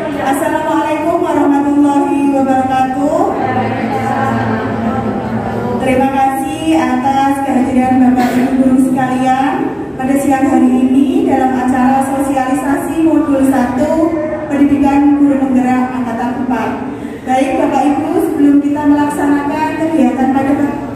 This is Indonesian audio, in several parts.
Assalamualaikum warahmatullahi wabarakatuh. Terima kasih atas kehadiran Bapak Ibu guru sekalian pada siang hari ini dalam acara sosialisasi modul 1 Pendidikan Guru Penggerak Angkatan 4. Baik Bapak Ibu, sebelum kita melaksanakan kegiatan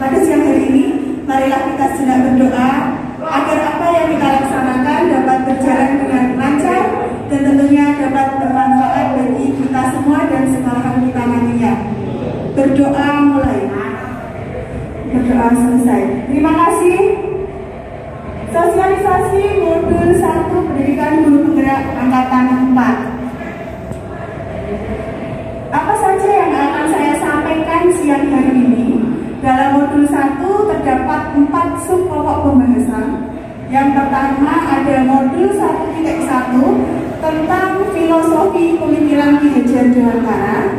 pada siang hari ini, marilah kita sejenak berdoa agar apa yang kita laksanakan dapat berjalan dengan lancar dan tentunya dapat bermanfaat bagi kita semua dan sekalian kita nantinya. Berdoa mulai. Berdoa selesai. Terima kasih. Sosialisasi modul 1 Pendidikan Guru Penggerak Angkatan 4. Apa saja yang akan saya sampaikan siang hari ini? Dalam modul 1 terdapat 4 sub pokok pembahasan. Yang pertama ada modul 1.1 tentang filosofi pemikiran Ki Hajar Dewantara.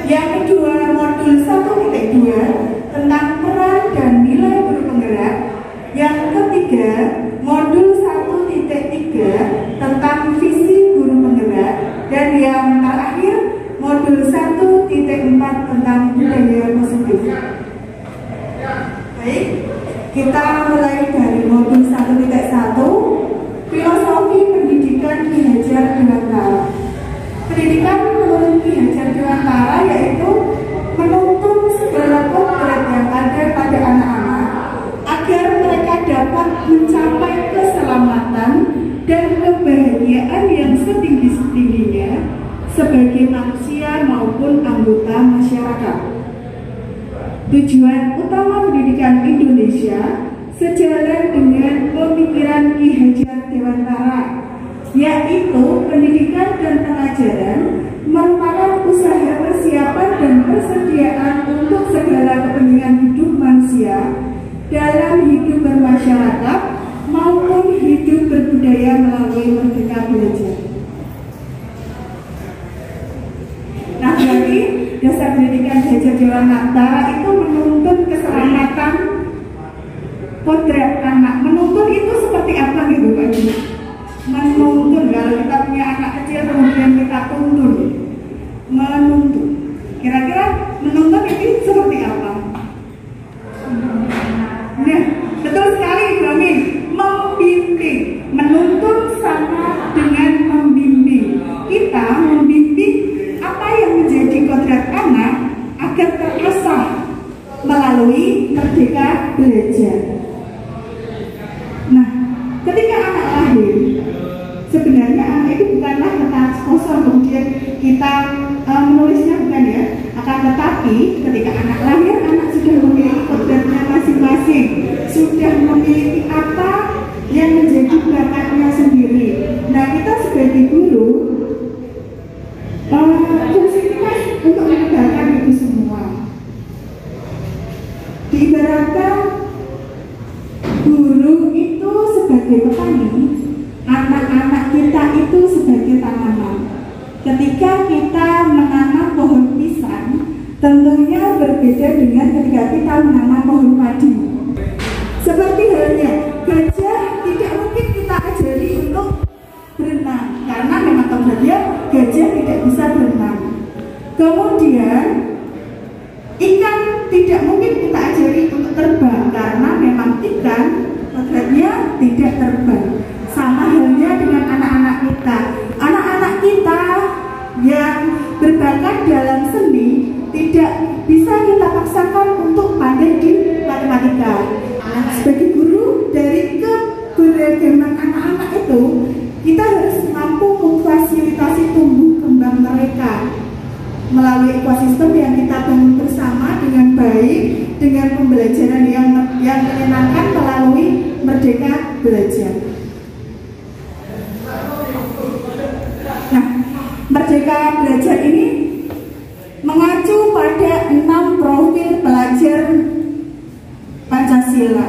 Yang kedua modul 1.2 tentang peran dan nilai guru penggerak. Yang ketiga modul 1.3 tentang visi guru penggerak. Dan yang terakhir modul 1.4 tentang budaya positif. Baik, kita mulai dari modul 1.1 filosofi pendidikan Ki Hajar Dewantara. Pendidikan menurut Ki Hajar Dewantara yaitu menuntun segala kodrat yang ada pada anak-anak agar mereka dapat mencapai keselamatan dan kebahagiaan yang setinggi-tingginya sebagai manusia maupun anggota masyarakat. Tujuan utama pendidikan Indonesia sejalan dengan pemikiran Ki Hajar Dewantara, yaitu pendidikan dan pengajaran merupakan usaha persiapan dan persediaan untuk segala kepentingan hidup manusia dalam hidup bermasyarakat maupun hidup berbudaya melalui merdeka belajar. Nah, jadi dasar pendidikan Ki Hajar Dewantara itu menuntun keselamatan kodrat anak. Menuntun itu seperti apa gitu Pak Ibu? Menuntun, kalau kita punya anak kecil kemudian kita tuntun. Menuntun. Kira-kira menuntun itu seperti apa? Nah, betul sekali Ibu Amin. Membimbing. Menuntun sama dengan membimbing. Kita membimbing apa yang menjadi kodrat anak agar terasah melalui merdeka belajar. Nah, ketika anak lahir, sebenarnya anak itu bukanlah kertas kosong kemudian kita menulisnya, bukan ya. Akan tetapi ketika anak lahir, anak sudah memiliki kodratnya masing-masing, sudah memiliki apa yang menjadi bakatnya sendiri. Nah, kita sebagai guru fungsi kita untuk menegakkan itu semua. Diibaratkan guru itu sebagai petani, anak-anak kita itu sebagai tanaman. Ketika kita menanam pohon pisang, tentunya berbeda dengan ketika kita menanam pohon padi. Seperti halnya gajah, tidak mungkin kita ajari untuk berenang karena memang kodratnya gajah tidak bisa berenang. Kemudian ikan tidak mungkin kita ajari untuk terbang karena memang ikan kodratnya tidak terbang. Sama halnya dengan anak-anak kita. Anak-anak kita yang berbakat dalam seni tidak bisa kita paksakan untuk pandai di matematika. Nah, sebagai guru, dari keberagaman anak-anak itu kita harus mampu memfasilitasi tumbuh kembang mereka melalui ekosistem yang kita bangun bersama dengan baik, dengan pembelajaran yang menyenangkan melalui merdeka belajar. Nah, merdeka belajar ini mengacu pada 6 profil pelajar Pancasila.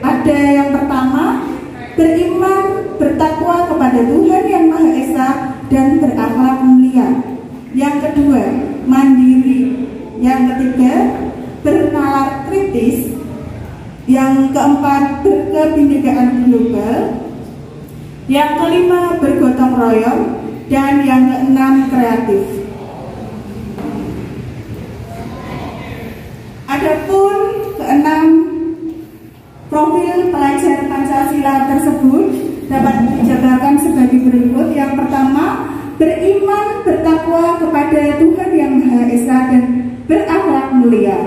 Ada yang pertama, beriman, bertakwa kepada Tuhan Yang Maha Esa dan berakhlak mulia. Yang kedua, mandiri. Yang ketiga, bernalar kritis. Yang keempat, berkebinekaan global. Yang kelima, bergotong royong. Dan yang keenam, kreatif. Adapun keenam profil pelajar Pancasila tersebut dapat dijabarkan sebagai berikut. Yang pertama, beriman bertakwa kepada Tuhan Yang Maha Esa dan berakhlak mulia.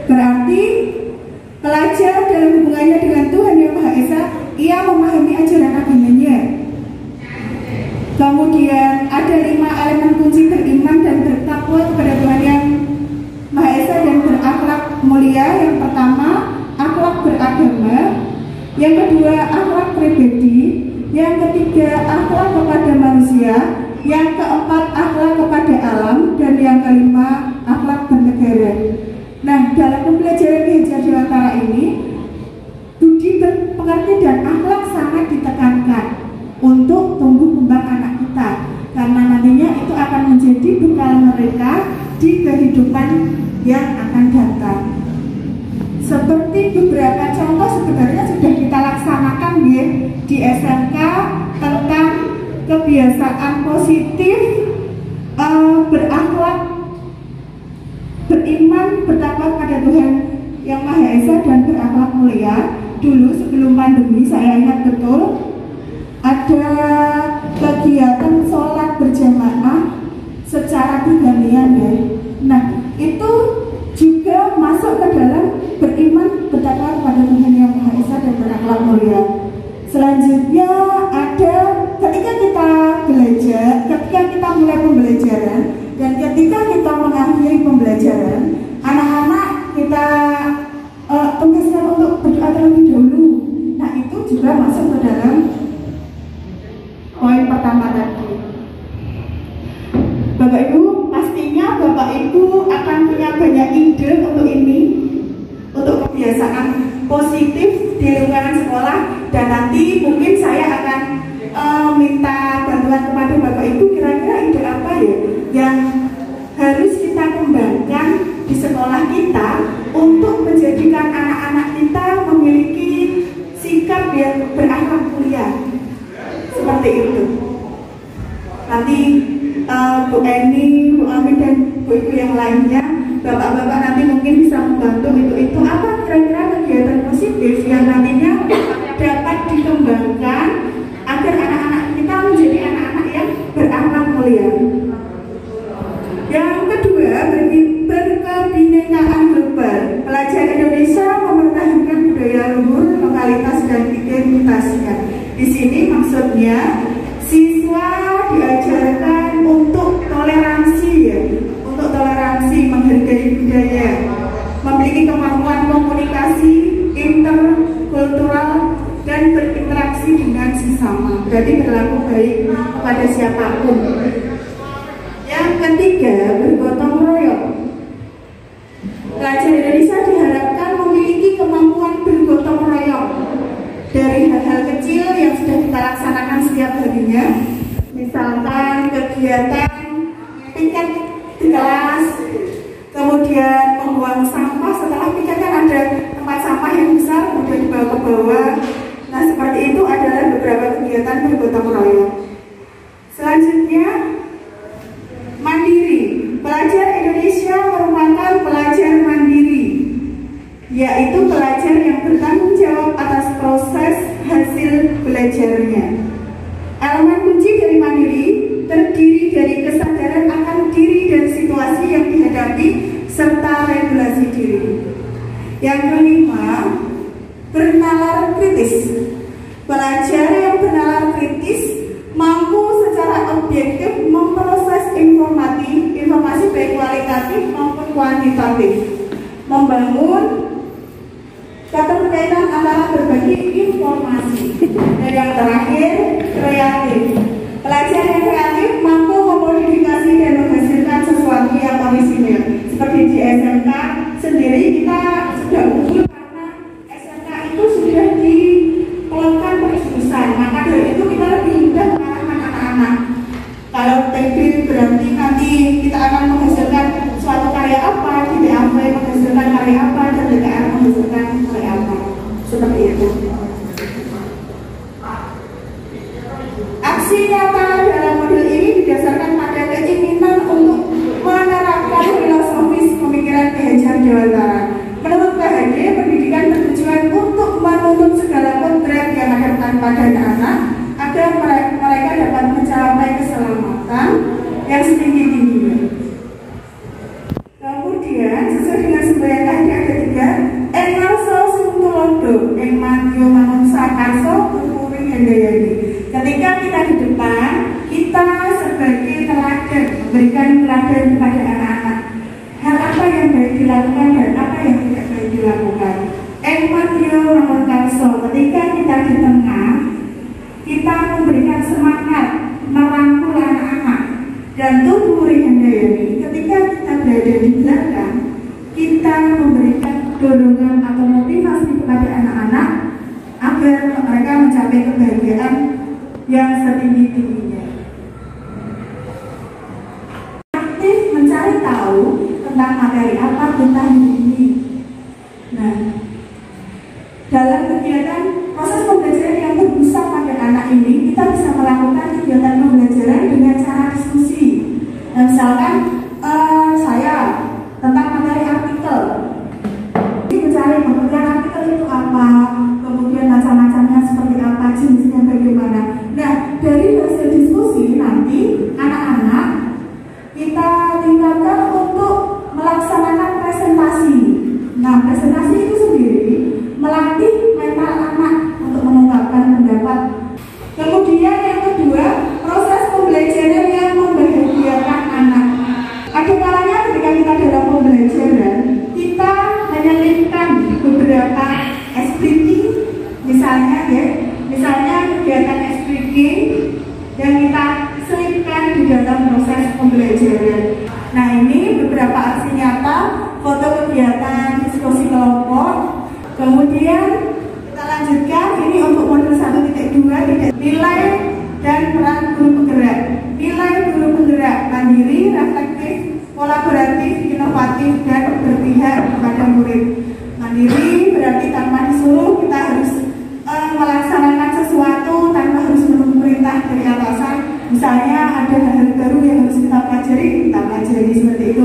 Berarti pelajar dalam hubungannya dengan Tuhan Yang Maha Esa, ia memahami ajaran agamanya. Kemudian ada 5 elemen kunci beriman dan bertakwa kepada Tuhan Yang Maha Esa dan berakhlak mulia. Yang pertama, akhlak beragama. Yang kedua, akhlak pribadi. Yang ketiga, akhlak kepada manusia. Yang keempat, akhlak kepada alam. Dan yang kelima, akhlak bernegara. Nah, dalam pembelajaran Ki Hajar Dewantara ini, budi pekerti dan akhlak sangat ditekankan untuk tumbuh kembang anak kita, karena nantinya itu akan menjadi bekal mereka di kehidupan yang akan datang. Seperti beberapa contoh sebenarnya sudah kita laksanakan ya di SMK tentang kebiasaan positif, berakhlak, beriman, bertakwa kepada Tuhan Yang Maha Esa dan berakhlak mulia. Dulu sebelum pandemi saya ingat betul ada kegiatan sholat berjamaah secara bergantian ya. Nah, itu juga masuk ke dalam beriman bertakwa kepada Tuhan Yang Maha Esa dan berakhlak mulia. Selanjutnya ada ketika kita belajar, ketika kita mulai pembelajaran dan ketika kita mengakhiri pembelajaran, anak-anak kita tugaskan untuk berdoa terlebih dahulu. Nah, itu juga masuk ke dalam poin pertama tadi. Bapak Ibu, pastinya Bapak Ibu akan punya banyak ide untuk ini, untuk kebiasaan positif di lingkungan sekolah, dan nanti mungkin saya akan minta bantuan kepada Bapak Ibu, kira-kira ide apa ya yang harus kita kembangkan di sekolah kita untuk menjadikan anak-anak kita memiliki sikap yang berakhlak mulia seperti itu. Nanti Bu Eni, Bu Amin dan Bu Ibu yang lainnya, Bapak-bapak nanti mungkin bisa membantu itu apa kira-kira kegiatan positif yang nantinya dapat dikembangkan agar anak-anak kita menjadi anak-anak yang berakhlak mulia. Yang kedua, berkebinekaan global. Pelajar Indonesia mempertahankan budaya luhur, lokalitas dan identitasnya. Di sini maksudnya siswa diajarkan untuk toleransi ya, untuk toleransi, menghargai budaya, memiliki kemampuan komunikasi interkultural dan berinteraksi dengan sesama. Berarti berlaku baik kepada siapapun. Yang ketiga, bergotong royong. Pelajar Indonesia diharapkan memiliki kemampuan bergotong royong dari hal-hal kecil yang sudah kita laksanakan setiap harinya, misalkan kegiatan piket di kelas, kemudian membuang sampah. Setelah piket kan ada tempat sampah yang besar, kemudian dibawa ke bawah. Nah, seperti itu adalah beberapa kegiatan bergotong royong. Selanjutnya, mandiri. Pelajar Indonesia merupakan pelajar mandiri, yaitu pelajar yang bertanggung jawab atas proses hasil belajarnya. Elemen kunci dari mandiri terdiri dari kesadaran akan diri dan situasi yang dihadapi serta regulasi diri. Yang kelima, bernalar kritis. Pelajar yang bernalar kritis mampu secara objektif memproses informasi baik kualitatif maupun kuantitatif, membangun keterkaitan antara berbagai informasi. Dan yang terakhir, kreatif. Pelajar yang kreatif mampu memodifikasi dan menghasilkan sesuatu yang orisinil. Seperti di SMK sendiri kita sudah unggul karena SMK itu sudah dipelongkan perjurusan. Maka dari itu kita lebih mudah mengarahkan anak-anak. Kalau TB berarti nanti kita akan menghasilkan suatu karya apa, di DAV menghasilkan karya apa, dan DKR menghasilkan karya apa. Seperti itu. Aksi nyata dalam kepada anak-anak agar mereka dapat mencapai keselamatan yang setinggi-tingginya. Kemudian sesuai dengan semboyan kaidah ketiga, ing ngarsa sing tulodo ing manyo manungsa karso tuwuring handayani. Ketika kita di depan, kita sebagai teladan, memberikan teladan kepada anak-anak. Hal apa yang baik dilakukan dan apa yang tidak baik dilakukan. Ing manyo manungsa karso, ketika kita di tengah, kita memberikan semangat, merangkul anak-anak. Dan tuwuring handayani, ketika kita berada di belakang, kita memberikan dorongan atau motivasi kepada anak-anak agar mereka mencapai kebahagiaan yang setinggi-tingginya. Aktif mencari tahu tentang materi apa kita ini. Nah, dalam kegiatan proses pembelajaran yang berpusat pada anak ini, kita bisa melakukan kegiatan pembelajaran dengan cara diskusi. Nah, misalkan saya tentang materi artikel, ini mencari pengertian artikel itu apa, kemudian macam-macamnya seperti apa, jenisnya bagaimana. Nah, dari hasil diskusi nanti anak-anak kita tingkatkan untuk melaksanakan presentasi. Nah, presentasi itu sendiri melatih mental anak untuk mengungkapkan pendapat. Kemudian yang kedua, proses pembelajaran yang membahagiakan anak. Ada kalanya ketika kita dalam pembelajaran, kita menyelipkan beberapa explaining, misalnya kegiatan explaining yang kita selipkan di dalam proses pembelajaran. Nah, ini beberapa aksi nyata, foto kegiatan diskusi kelompok. Kemudian kita lanjutkan, ini untuk modul 1.2, nilai dan peran guru penggerak. Nilai guru penggerak mandiri, reflektif, kolaboratif, inovatif, dan berpihak kepada murid. Mandiri berarti tanpa disuruh, kita harus melaksanakan sesuatu tanpa harus menunggu perintah dari atasan. Misalnya ada hal-hal baru yang harus kita pelajari seperti itu.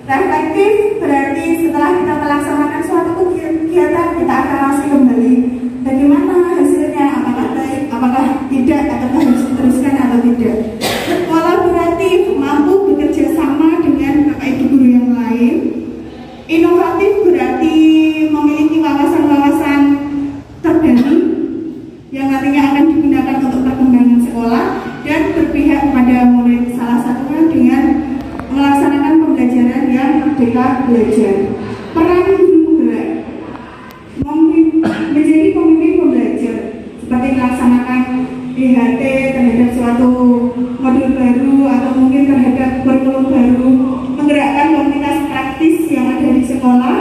Reflektif berarti setelah kita melaksanakan suatu kegiatan, kita akan masih kembali bagaimana hasilnya, apakah baik, apakah tidak, atau harus diteruskan atau tidak. Kolaboratif, mampu bekerja sama dengan bapak ibu guru yang lain. Inovatif berarti memiliki wawasan-wawasan terbaru yang nantinya akan digunakan untuk perkembangan sekolah. Dan berpihak kepada murid, salah satunya dengan melaksanakan pembelajaran yang merdeka belajar. Peran guru penggerak menjadi pemimpin pembelajar, seperti melaksanakan DHT terhadap suatu modul baru atau mungkin terhadap kurikulum baru, menggerakkan komunitas praktis yang ada di sekolah,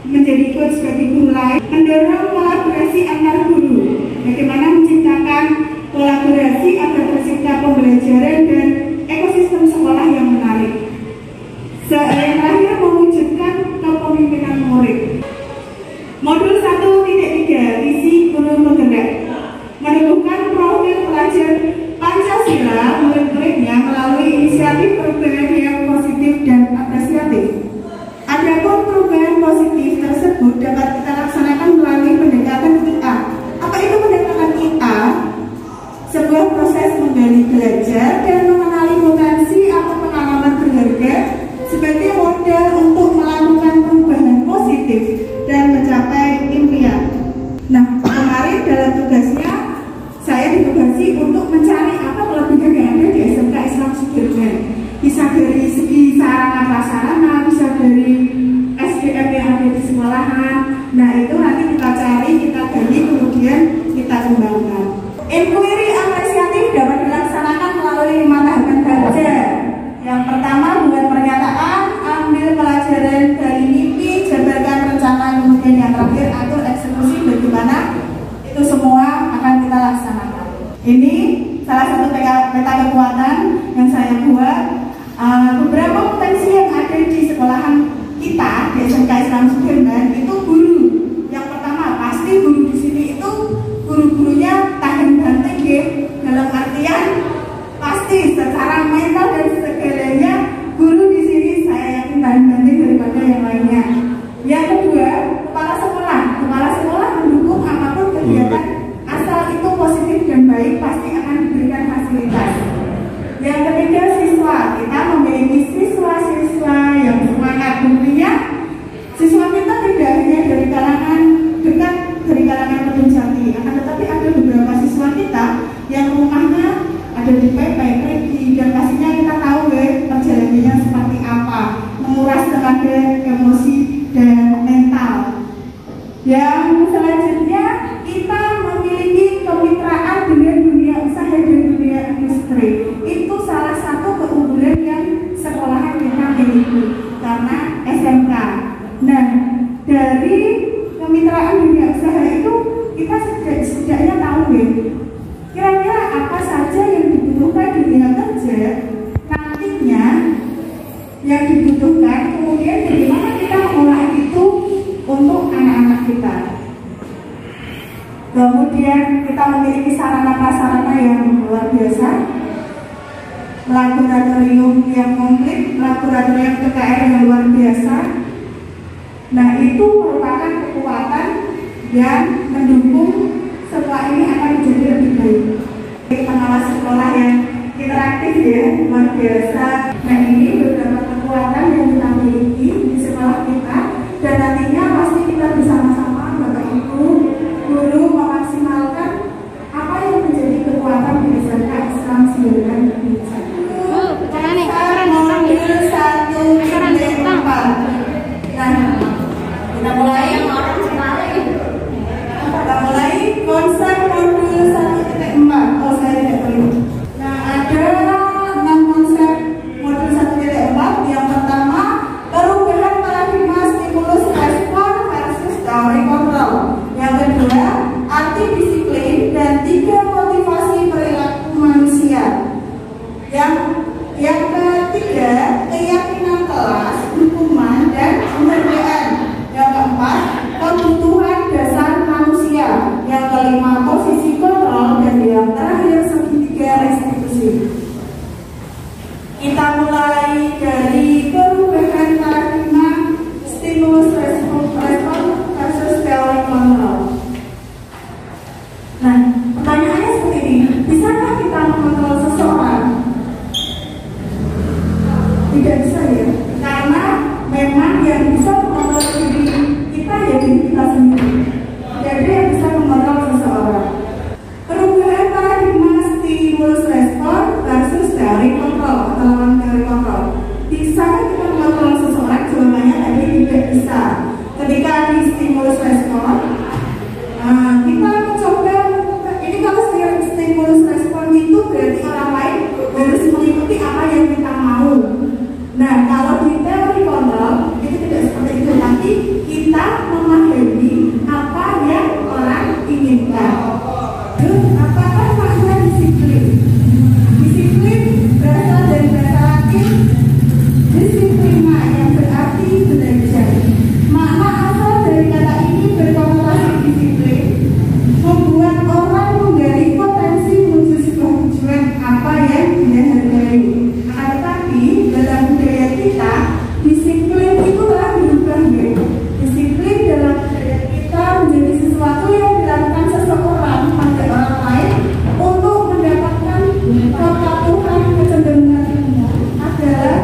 menjadi coach bagi guru lain, mendorong kolaborasi antar guru, bagaimana menciptakan kolaborasi agar tercipta pembelajaran dan ekosistem sekolah yang menarik. Yang terakhir, mewujudkan kepemimpinan murid. Modul 1.3, visi guru penggerak, menumbuhkan profil pelajar Pancasila murid-muridnya melalui inisiatif perubahan yang positif dan apresiatif. Adapun perubahan positif tersebut dapat kita laksanakan melalui pendekatan IA. Apa itu pendekatan IA? Sebuah proses menggali belajar dan mengenali potensi atau pengalaman berharga sebagai modal untuk melakukan perubahan positif dan mencapai impian. Nah, kemarin dalam tugasnya saya ditugasi untuk mencari apa kelebihan yang ada di SMK Islam Sudirman. Bisa dari segi sarana prasarana, bisa dari SDM yang ada di sekolahan. Nah, itu nanti kita cari, kita gali, kemudian kita kembangkan. Inquiry apresiatif dapat dilaksanakan melalui 5 tahapan belajar. Yang pertama, buat pernyataan, ambil pelajaran dari mimpi, jabarkan rencana, kemudian yang terakhir atur eksekusi bagaimana itu semua akan kita laksanakan. Ini salah satu peta kekuatan yang saya buat. Beberapa potensi yang ada di sekolahan kita di SMK Islam Sudirman itu guru. Yang pertama, pasti guru di sini itu guru-gurunya tahan banting ya, dalam artian pasti secara mental dan segalanya guru di sini saya yakin tahan banting daripada yang lainnya. Yang kedua, kepala sekolah mendukung apapun kegiatan asal itu Yang selanjutnya kita memiliki kemitraan dengan dunia usaha dan dunia industri. Itu salah satu keunggulan yang sekolahan kita miliki karena SMK. Nah, dari kemitraan dunia usaha itu kita setidaknya tahu ya, kira-kira apa saja yang dibutuhkan dunia kerja nantinya yang dibutuhkan, kemudian bagaimana kita mengolah itu untuk anak-anak kita. Kemudian kita memiliki sarana prasarana yang luar biasa, laboratorium yang komplit, laboratorium TKR yang luar biasa. Nah, itu merupakan kekuatan yang mendukung sekolah ini akan menjadi lebih baik. Pengawas sekolah yang interaktif ya, luar biasa. Nah, ini beberapa kekuatan yang kita miliki di sekolah kita, dan nantinya pasti kita bersama-sama Bapak Ibu guru memaksimalkan apa yang menjadi kekuatan berdasarkan Islam Syiar Indonesia. Modul 1-4. Nah, kita mulai konsep modul 1.4. Oh, saya tidak perlu. Nah, ada 6 konsep modul 1.4. Yang pertama, perubahan paradigma stimulus respon versus teori kontrol. Yang kedua, arti disiplin dan 3 motivasi perilaku manusia. Yang ketiga, keyakinan kelas, hukuman dan penghargaan. Yang keempat, kebutuhan dasar manusia. Yang kelima, posisi kontrol, dan yang terakhir segitiga restitusi. Kita mulai dari perubahan paradigma stimulus respon versus teori kontrol. Nah, pertanyaannya seperti ini, bisakah kita mengontrol seseorang? Tidak bisa ya, karena memang yang bisa mengontrol diri kita ya diri kita sendiri. Jadi yang bisa mengontrol seseorang. Perubahan paradigma stimulus respon versus teori kontrol atau lawan teori kontrol. Bisakah kita mengontrol seseorang? Jawabannya tadi tidak bisa. Ketika di stimulus respon, kita mencoba, ini kalau stimulus respon itu berarti orang lain harus mengikuti apa yang kita mau. Nah, kalau di teori kontrol itu tidak seperti itu. Nanti kita memahami apa yang orang inginkan. Terus, apakah makna disiplin? Disiplin berasal dari bahasa Latin disiplina yang berarti belajar. Makna asal dari kata ini berkonotasi disiplin, membuat orang menggali potensi menuju sebuah tujuan apa yang dia hargai. Tetapi dalam budaya kita, disiplin itu telah berubah ya. Disiplin dalam budaya kita menjadi sesuatu yang dilakukan seseorang pada orang lain untuk mendapatkan kepatuhan. Kecenderungan umum adalah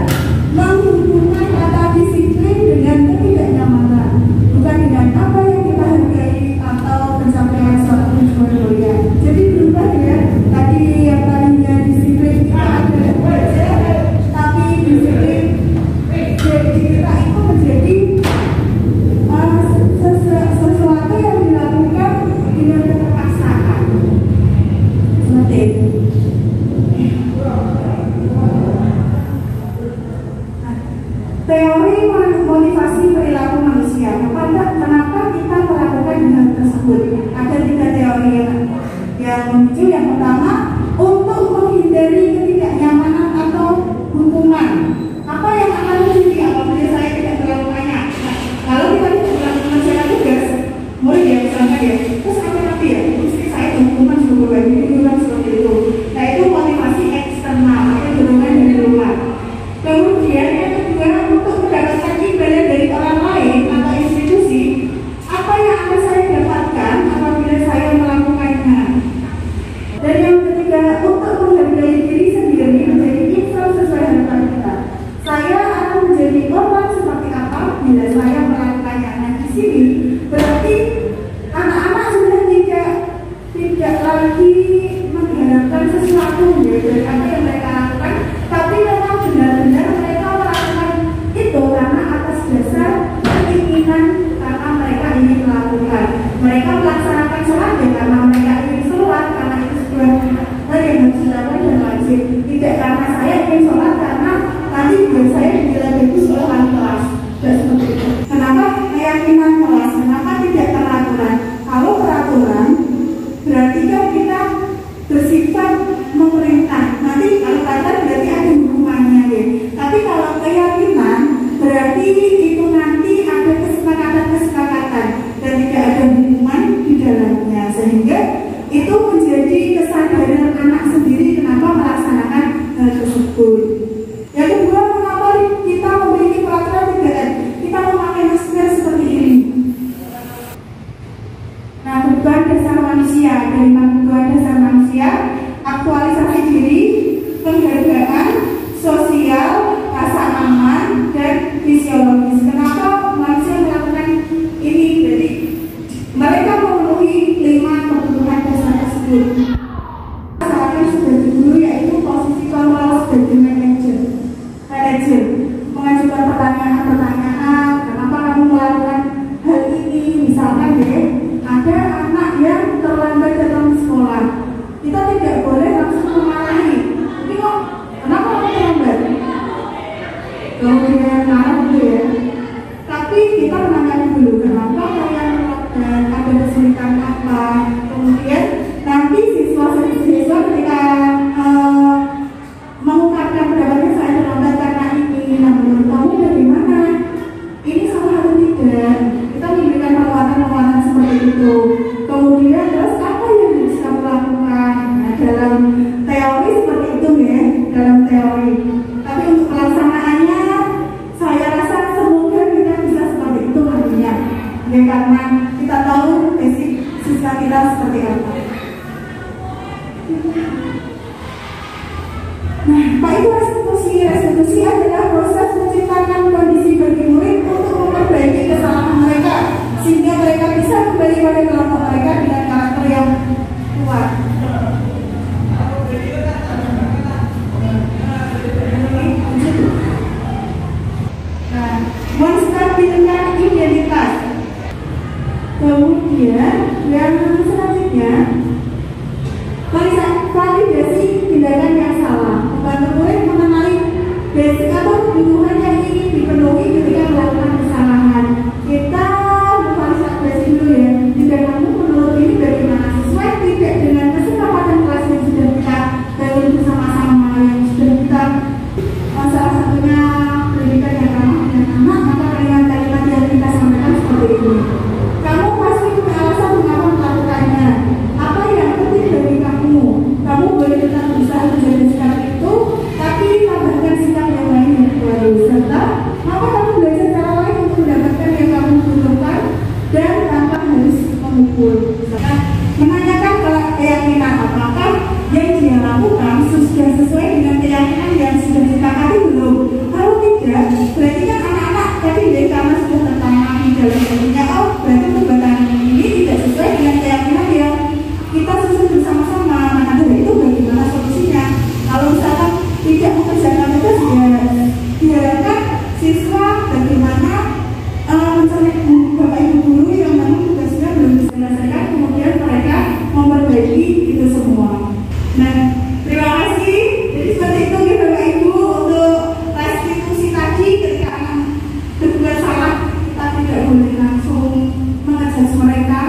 menghubungkan kata disiplin dengan ketidaknyamanan, bukan dengan apa yang kita hargai atau pencapaian suatu tujuan mulia. Jadi berubah ya. Tadi yang tadinya disiplin kita adalah belajar, tapi disiplin jadi kita itu menjadi sesuatu yang dilakukan dengan keterpaksaan. Seperti itu. Teori motivasi perilaku manusia. Kenapa kita melakukan hal tersebut? Ada 3 teori yang muncul. Yang pertama, untuk menghindari ketidaknyamanan atau hukuman. Apa yang akan terjadi apabila saya tidak melakukannya? Kalau kita tidak melakukan tugas, murid ya misalnya ya, terus apa nanti ya? Mesti saya hukuman seluruh ini seperti itu. Nah, itu motivasi eksternal atau dorongan dari luar. Kemudian yang kedua, untuk mendapatkan imbalan dari orang lain atau institusi, apa yang akan saya dapatkan apabila saya melakukannya. Dan yang ketiga, untuk menghargai diri sendiri menjadi insan sesuai harapan kita. Saya akan menjadi orang seperti apa bila saya melakukannya. Nah, di sini berarti anak-anak sudah mereka melaksanakan sholat ya karena mereka ingin sholat, karena itu sebuah hal yang harus dilakukan dan wajib. Tidak karena saya ingin sholat karena nanti biar saya dinilai bagus oleh wali kelas. Tidak seperti itu. Kenapa keyakinan kelas? Kenapa tidak peraturan? Kalau peraturan berarti kan kita bersifat memerintah. Nanti kalau kata berarti ada hukumannya ya. Tapi kalau keyakinan berarti itu nanti ada kesepakatan dan tidak ada hukuman di dalamnya, sehingga itu menjadi kesadaran anak sendiri kenapa melaksanakan hal tersebut. Yang kedua, mengapa kita memiliki peraturan 3M? Kita memakai masker seperti ini. Nah, kebutuhan dasar manusia, dari kebutuhan dasar manusia, aktualisasi diri, penghargaan, sosial, rasa aman, dan fisiologis. Kenapa manusia melakukan ini? Jadi mereka memenuhi 5 kebutuhan dasar tersebut. Saya sudah dulu yaitu posisi kontrol sebagai manajer mengajukan pertanyaan-pertanyaan. Kenapa kamu melakukan hal ini? Misalkan ya, ada anak yang terlambat datang ke sekolah, kita tidak boleh langsung memarahi. Ini kok kenapa kamu terlambat? Kemudian marah gitu ya. Tapi kita menanyakan dulu kenapa kalian dan ada kesulitan apa. Kemudian nanti siswa ketika mengungkapkan pendapatnya, saya terlambat karena ini. Nah, menurut kamu bagaimana? Ini salah atau tidak? Kita memberikan penguatan seperti itu. Kemudian terus apa yang bisa kamu lakukan? Nah, dalam teori seperti itu ya, dalam teori. Tapi untuk pelaksanaannya, saya rasa semoga kita bisa seperti itu nantinya. Ya, karena kita tahu basic siswa kita seperti apa. Nah, Pak Ibu, restitusi adalah proses menciptakan kondisi bagi murid untuk memperbaiki kesalahan mereka sehingga mereka bisa kembali pada kelompok mereka dengan karakter yang kuat. Nah, menstabilkan identitas. Kemudian yang selanjutnya, validasi tindakan yang salah. Membantu murid mengenali basic atau kebutuhan yang ingin dipenuhi ketika melakukan kesalahan. Kita memvalidasi dulu ya, tindakanmu menurut ini bagaimana, sesuai tidak dengan kesepakatan kelas yang sudah kita bangun bersama-sama, yang sudah kita salah satunya pendidikan yang ramah dengan anak, maka kalimat-kalimat yang kita sampaikan seperti ini. Kamu pasti punya alasan mengapa melakukannya. Apa yang penting bagi kamu? Kamu boleh tetap berusaha menjaga sikap itu, tapi tambahkan sikap yang lain yang baru. Serta, maka kamu belajar cara lain untuk mendapatkan yang kamu butuhkan dan tanpa harus memukul. Misalkan, menanyakan keyakinan apakah yang dia lakukan sudah sesuai dengan keyakinan yang sudah disepakati belum? Kalau tidak, berarti kan anak-anak tadi karena sudah tertanam di dalam dirinya, oh berarti perbuatan ini tidak sesuai dengan keyakinan yang kita susun bersama-sama. Maka dari itu bagaimana solusinya? Kalau misalkan tidak mengerjakan tugas, ya diharapkan siswa bagaimana mencari bapak ibu guru yang memang tugasnya belum diselesaikan, kemudian mereka memperbaiki itu semua. Nah, terima kasih. Jadi seperti itu ya bapak ibu untuk restitusi tadi. Ketika anak berbuat salah, kita tidak boleh langsung mengejudge mereka,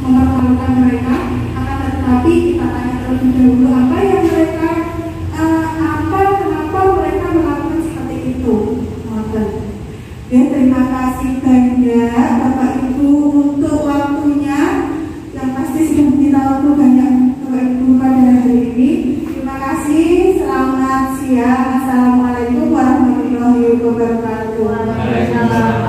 mempermalukan mereka, akan tetapi kita tanya terlebih dahulu apa yang mereka kenapa mereka melakukan seperti itu. Ya, terima kasih banyak bapak ibu untuk waktunya yang pasti sudah kita waktu banyak bapak ibu pada hari ini. Terima kasih, selamat siang. Assalamualaikum warahmatullahi wabarakatuh.